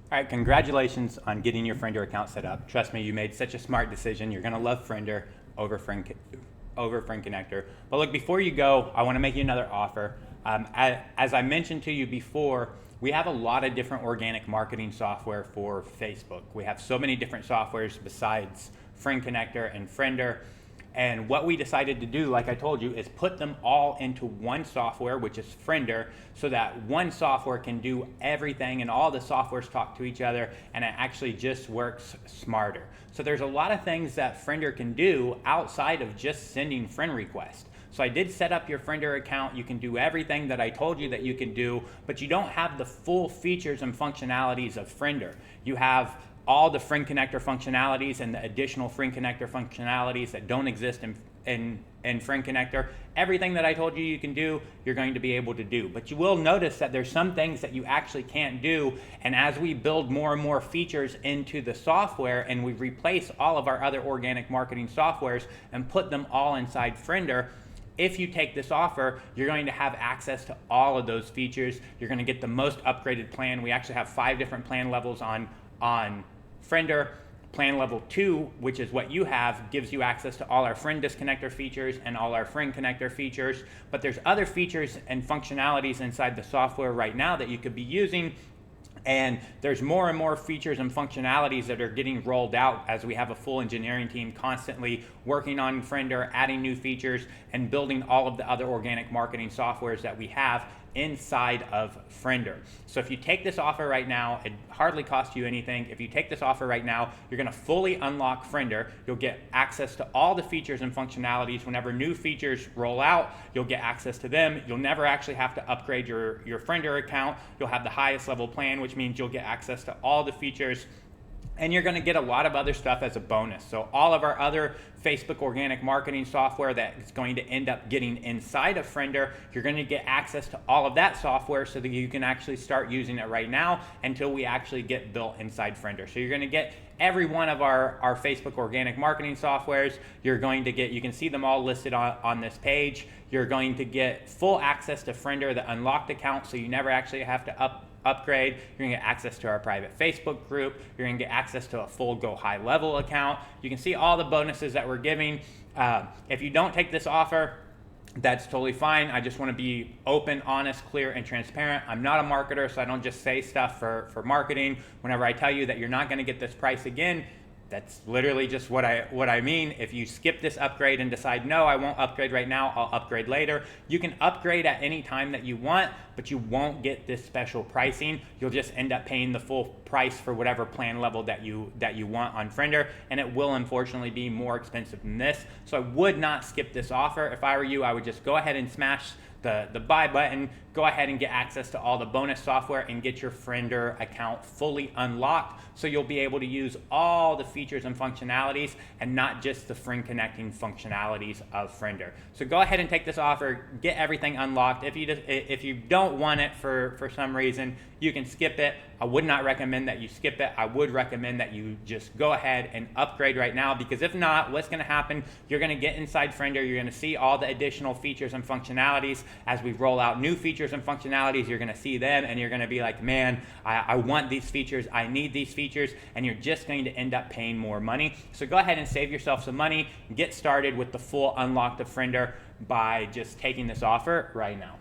All right, congratulations on getting your Friender account set up. Trust me, you made such a smart decision. You're gonna love Friender over Friend Connector. But look, before you go, I wanna make you another offer. As I mentioned to you before, we have a lot of different organic marketing software for Facebook. We have so many different softwares besides Friend Connector and Friender. And what we decided to do, like I told you, is put them all into one software, which is Friender, so that one software can do everything and all the softwares talk to each other, and it actually just works smarter. So there's a lot of things that Friender can do outside of just sending friend requests. So I did set up your Friender account. You can do everything that I told you that you can do, but you don't have the full features and functionalities of Friender. You have all the Friend Connector functionalities and the additional Friend Connector functionalities that don't exist in Friend Connector. Everything that I told you you can do, you're going to be able to do. But you will notice that there's some things that you actually can't do, and as we build more and more features into the software and we replace all of our other organic marketing softwares and put them all inside Friender, if you take this offer, you're going to have access to all of those features. You're going to get the most upgraded plan. We actually have 5 different plan levels on Friender. Plan level 2, which is what you have, gives you access to all our friend disconnector features and all our friend connector features. But there's other features and functionalities inside the software right now that you could be using. And there's more and more features and functionalities that are getting rolled out as we have a full engineering team constantly working on Friender, adding new features, and building all of the other organic marketing softwares that we have inside of Friender. So if you take this offer right now, it hardly costs you anything. If you take this offer right now, you're gonna fully unlock Friender. You'll get access to all the features and functionalities. Whenever new features roll out, you'll get access to them. You'll never actually have to upgrade your Friender account. You'll have the highest level plan, which means you'll get access to all the features, and you're going to get a lot of other stuff as a bonus. So all of our other Facebook organic marketing software that is going to end up getting inside of Friender, you're going to get access to all of that software so that you can actually start using it right now until we actually get built inside Friender. So you're going to get every one of our Facebook organic marketing softwares. You're going to get, you can see them all listed on this page. You're going to get full access to Friender, the unlocked account, so you never actually have to upgrade. You're gonna get access to our private Facebook group. You're gonna get access to a full Go High level account. You can see all the bonuses that we're giving. If you don't take this offer, that's totally fine. I just want to be open, honest, clear, and transparent. I'm not a marketer, so I don't just say stuff for marketing. Whenever I tell you that you're not gonna get this price again, that's literally just what I mean. If you skip this upgrade and decide, no, I won't upgrade right now, I'll upgrade later, you can upgrade at any time that you want, but you won't get this special pricing. You'll just end up paying the full price for whatever plan level that you want on Friender, and it will unfortunately be more expensive than this. So I would not skip this offer. If I were you, I would just go ahead and smash the buy button, go ahead and get access to all the bonus software and get your Friender account fully unlocked, so you'll be able to use all the features and functionalities and not just the friend connecting functionalities of Friender. So go ahead and take this offer, get everything unlocked. If you don't want it for some reason, you can skip it. I would not recommend that you skip it. I would recommend that you just go ahead and upgrade right now, because if not, what's going to happen, you're going to get inside Friender, you're going to see all the additional features and functionalities. As we roll out new features and functionalities, you're going to see them and you're going to be like, man, I want these features, I need these features, and you're just going to end up paying more money. So go ahead and save yourself some money, get started with the full unlock of Friender by just taking this offer right now.